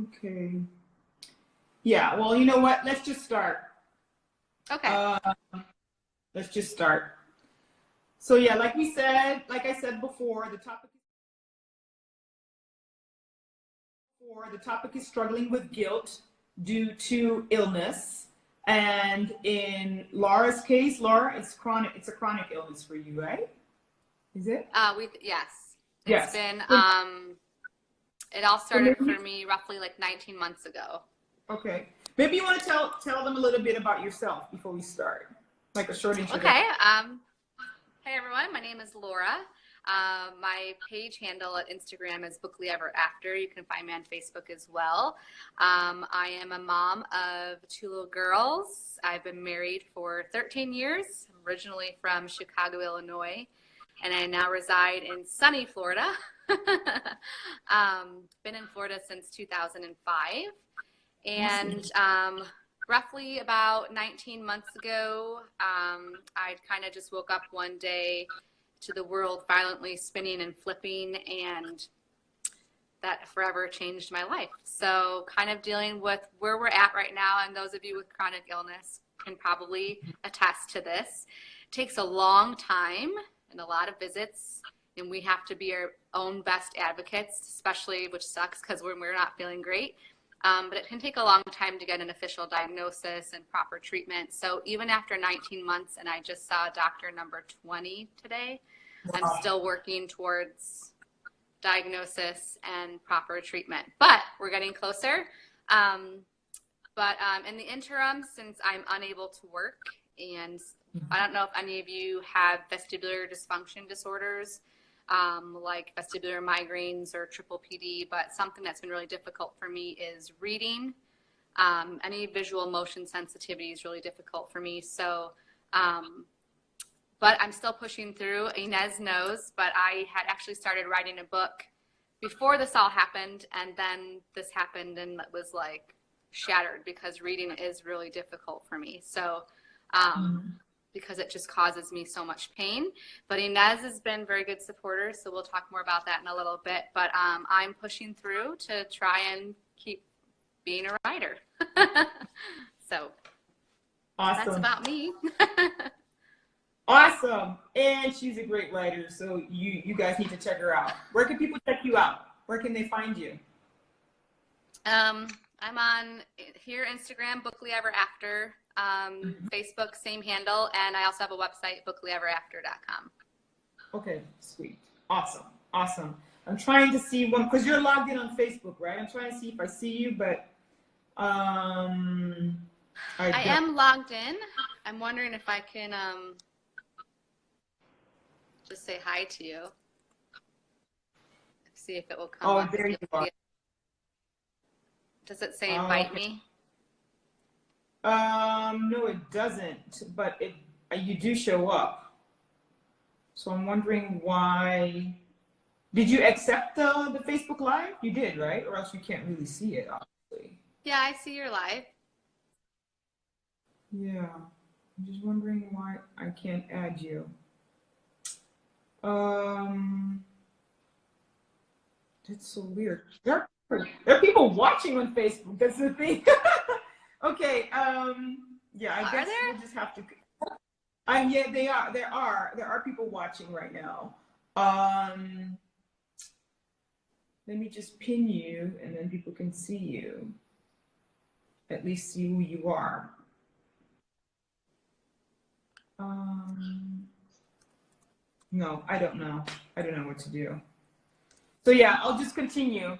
Okay. Yeah, well, you know what? Let's just start. Okay. Let's just start. So yeah, like I said before, the topic is struggling with guilt due to illness. And in Laura's case, Laura, it's a chronic illness for you, right? Is it? Yes. It's Yes. been it all started for me roughly like 19 months ago. Okay. Maybe you want to tell them a little bit about yourself before we start. Like a short introduction. Okay. Hey everyone, my name is Laura. My page handle at Instagram is Bookly Ever After. You can find me on Facebook as well. I am a mom of 2 little girls. I've been married for 13 years. I'm originally from Chicago, Illinois, and I now reside in sunny Florida. Been in Florida since 2005. And roughly about 19 months ago, I kind of just woke up one day to the world violently spinning and flipping, and that forever changed my life. So kind of dealing with where we're at right now, and those of you with chronic illness can probably attest to this. It takes a long time and a lot of visits, and we have to be our own best advocates, especially, which sucks because when we're not feeling great. But it can take a long time to get an official diagnosis and proper treatment. So even after 19 months, and I just saw doctor number 20 today, I'm still working towards diagnosis and proper treatment. But we're getting closer. But in the interim, since I'm unable to work, and I don't know if any of you have vestibular dysfunction disorders, like vestibular migraines or triple PD, but something that's been really difficult for me is reading. Any visual motion sensitivity is really difficult for me. So, but I'm still pushing through. Ines knows, but I had actually started writing a book before this all happened, and then this happened and it was like shattered because reading is really difficult for me. So, because it just causes me so much pain. But Ines has been very good supporter, so we'll talk more about that in a little bit. But I'm pushing through to try and keep being a writer. So awesome. That's about me. Awesome. And she's a great writer, so you guys need to check her out. Where can people check you out? Where can they find you? I'm on here, Instagram, Bookly Ever After. Facebook, same handle, and I also have a website, booklyEverAfter.com. Okay, sweet. Awesome. Awesome. I'm trying to see one, because you're logged in on Facebook, right? I'm trying to see if I see you, but I am logged in. I'm wondering if I can just say hi to you. See if it will come up. Oh, there you are. Does it say invite me? No, it doesn't, but you do show up. So I'm wondering why. Did you accept the Facebook Live? You did, right? Or else you can't really see it, obviously. Yeah, I see your live. Yeah. I'm just wondering why I can't add you. That's so weird. There are people watching on Facebook. That's the thing. Okay. Yeah, I guess we'll just have to. Yeah, they are. There are people watching right now. Let me just pin you, and then people can see you. At least see who you are. No, I don't know. I don't know what to do. So yeah, I'll just continue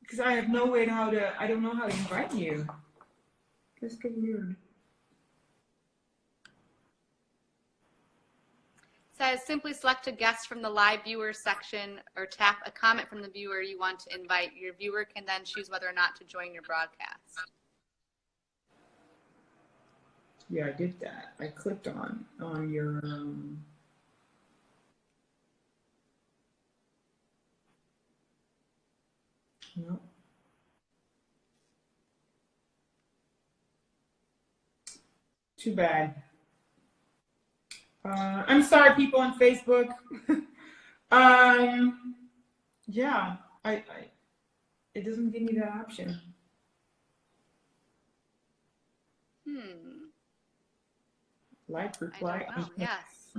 because I have no way I don't know how to invite you. That's so weird. It says simply select a guest from the live viewer section or tap a comment from the viewer you want to invite. Your viewer can then choose whether or not to join your broadcast. Yeah, I did that. I clicked on your no. Too bad. I'm sorry, people on Facebook. Yeah, it doesn't give me that option. Like, reply. I don't know. Yes.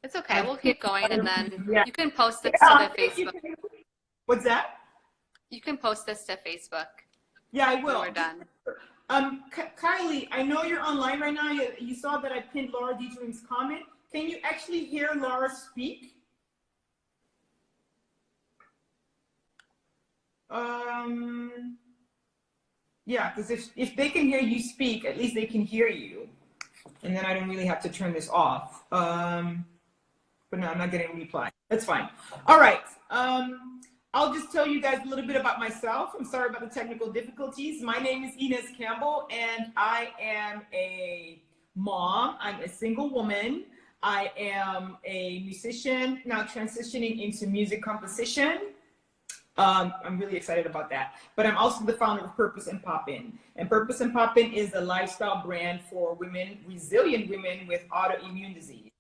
It's okay. We'll keep going, and then you can post it to the Facebook. What's that? You can post this to Facebook. Yeah, I will. When we're done. Kylie, I know you're online right now. You saw that I pinned Laura Getering's comment. Can you actually hear Laura speak? Yeah, because if they can hear you speak, at least they can hear you. And then I don't really have to turn this off. But no, I'm not getting a reply. That's fine. All right. I'll just tell you guys a little bit about myself. I'm sorry about the technical difficulties. My name is Ines Kembel, and I am a mom. I'm a single woman. I am a musician, now transitioning into music composition. I'm really excited about that. But I'm also the founder of Purpose and Poppin. And Purpose and Poppin is a lifestyle brand for women, resilient women with autoimmune disease.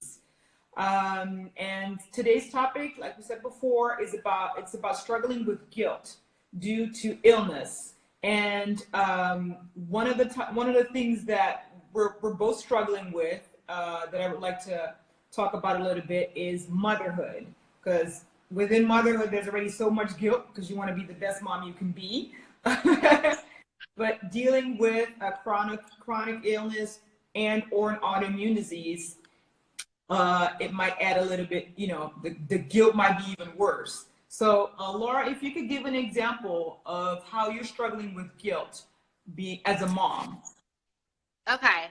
And today's topic, like we said before, is about struggling with guilt due to illness. And one of the things that we're both struggling with that I would like to talk about a little bit is motherhood, because within motherhood, there's already so much guilt because you want to be the best mom you can be. But dealing with a chronic illness and or an autoimmune disease, it might add a little bit, the guilt might be even worse. So Laura, if you could give an example of how you're struggling with guilt as a mom. Okay.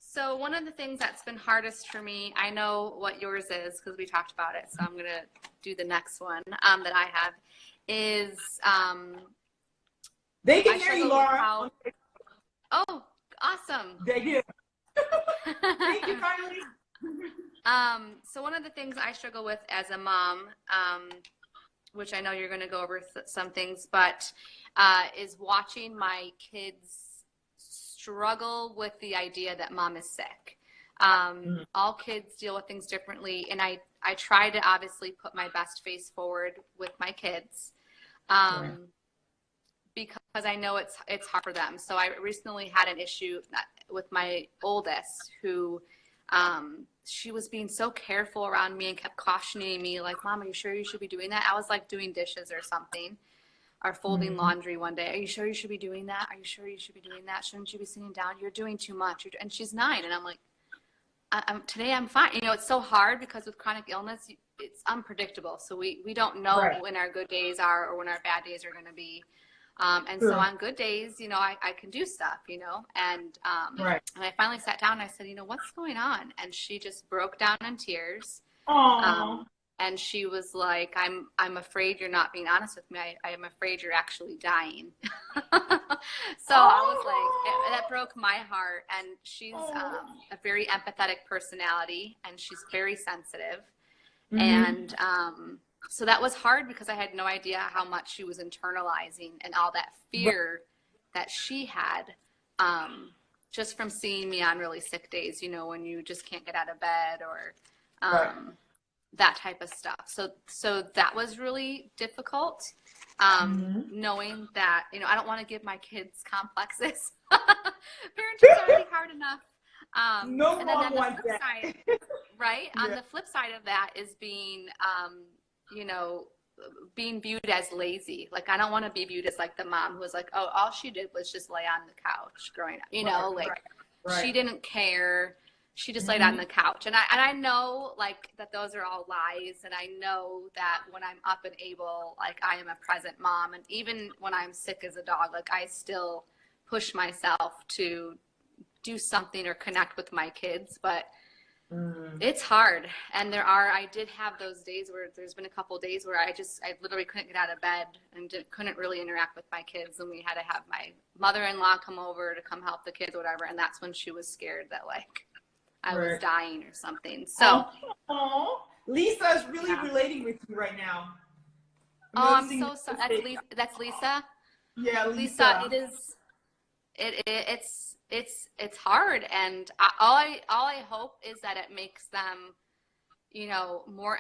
So one of the things that's been hardest for me, I know what yours is because we talked about it. So I'm going to do the next one that I have is. They can hear you, Laura. Oh, awesome. They do. Thank you, Kylie. So one of the things I struggle with as a mom, which I know you're going to go over some things, but is watching my kids struggle with the idea that mom is sick. All kids deal with things differently, and I try to obviously put my best face forward with my kids, because I know it's hard for them. So I recently had an issue with my oldest, who she was being so careful around me and kept cautioning me, like, Mom, are you sure you should be doing that? I was like doing dishes or something, or folding laundry one day. Are you sure you should be doing that? Are you sure you should be doing that? Shouldn't you be sitting down? You're doing too much. And she's 9. And I'm like, today I'm fine. It's so hard because with chronic illness, it's unpredictable. So we don't know when our good days are or when our bad days are going to be. So on good days, I can do stuff, and I finally sat down and I said, what's going on? And she just broke down in tears. And she was like, I'm afraid you're not being honest with me. I am afraid you're actually dying. So I was like, that broke my heart. And she's a very empathetic personality, and she's very sensitive. And so that was hard because I had no idea how much she was internalizing and all that fear that she had, just from seeing me on really sick days, when you just can't get out of bed or that type of stuff. So that was really difficult, knowing that, I don't want to give my kids complexes. Parenting's already hard enough. No and then mom on the wants flip that. side, on the flip side of that is being, being viewed as lazy. Like, I don't want to be viewed as like the mom who was like, oh, all she did was just lay on the couch growing up, she didn't care. She just laid on the couch. And I know that those are all lies. And I know that when I'm up and able, I am a present mom. And even when I'm sick as a dog, I still push myself to do something or connect with my kids. But it's hard. And I did have those days where there's been a couple of days where I literally couldn't get out of bed and couldn't really interact with my kids. And we had to have my mother-in-law come over to come help the kids or whatever. And that's when she was scared that I was dying or something. So, Lisa is really relating with you right now. I'm so sorry. That's Lisa. Yeah, Lisa. It is. It's hard, and all I hope is that it makes them, more,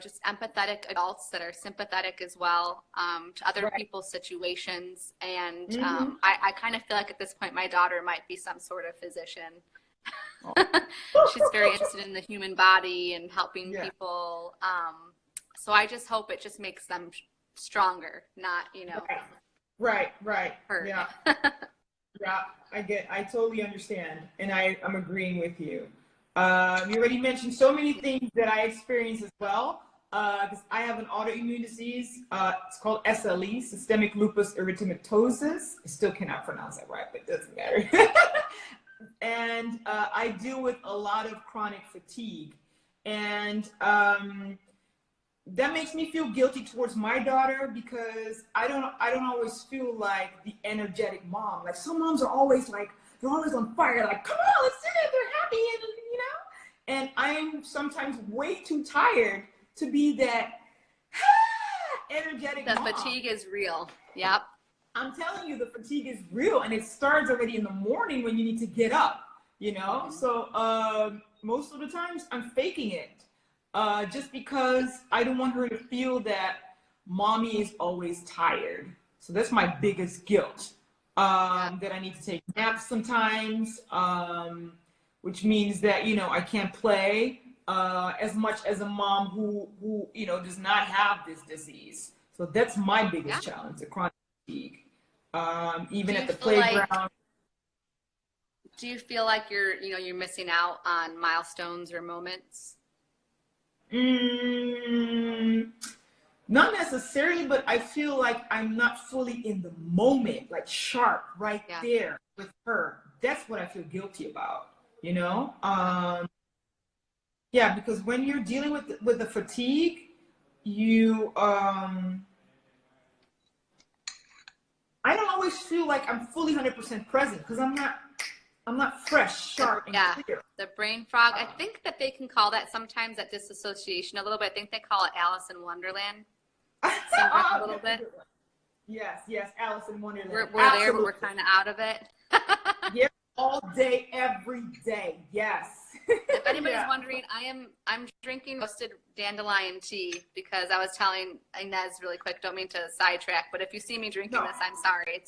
just empathetic adults that are sympathetic as well, to other people's situations. And I kind of feel like at this point, my daughter might be some sort of physician. She's very interested in the human body and helping people. So I just hope it just makes them stronger, not, Right. hurt. Yeah. Yeah, I totally understand. And I'm agreeing with you. You already mentioned so many things that I experience as well. Because I have an autoimmune disease. It's called SLE, systemic lupus erythematosus. I still cannot pronounce that right, but it doesn't matter. And I deal with a lot of chronic fatigue. And that makes me feel guilty towards my daughter, because I don't always feel like the energetic mom. Like some moms are always like, they're always on fire, like, come on, let's do it, they're happy, and I'm sometimes way too tired to be that energetic mom. The fatigue is real. Yep. I'm telling you, the fatigue is real, and it starts already in the morning when you need to get up, So most of the times I'm faking it, just because I don't want her to feel that mommy is always tired. So that's my biggest guilt, that I need to take naps sometimes, which means that, I can't play as much as a mom who does not have this disease. So that's my biggest challenge, the chronic fatigue. Even at the playground. Do you feel like you're missing out on milestones or moments? Not necessarily, but I feel like I'm not fully in the moment, like sharp right there with her. That's what I feel guilty about, because when you're dealing with the fatigue, you I don't always feel like I'm fully 100% present, because I'm not fresh, sharp, and clear. The brain fog. I think that they can call that sometimes, that disassociation a little bit. I think they call it Alice in Wonderland. A little bit. Yes, Alice in Wonderland. We're there, but we're kind of out of it. Yeah, all day, every day. Yes. If anybody's wondering, I'm drinking roasted dandelion tea, because I was telling Ines really quick, don't mean to sidetrack, but if you see me drinking this, I'm sorry.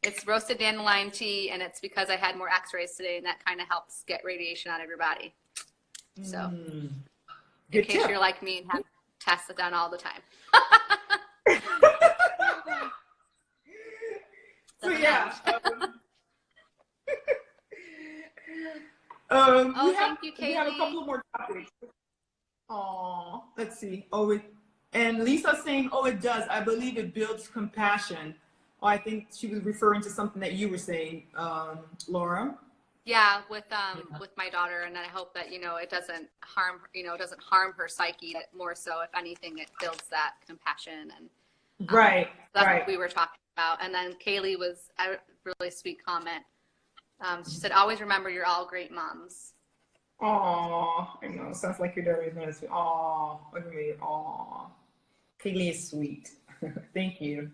It's roasted dandelion tea, and it's because I had more x-rays today, and that kind of helps get radiation out of your body. So in case you're like me and have tests done all the time. So yeah. Thank you, Kaylee. We have a couple of more topics. Let's see. And Lisa's saying, it does. I believe it builds compassion. I think she was referring to something that you were saying, Laura. Yeah, with my daughter, and I hope that it doesn't harm her psyche. More so, if anything, it builds that compassion, and that's what we were talking about. And then Kaylee was a really sweet comment. She said, "Always remember, you're all great moms." I know. Sounds like your daughter is going to say, look at me. Kaylee is sweet. Thank you.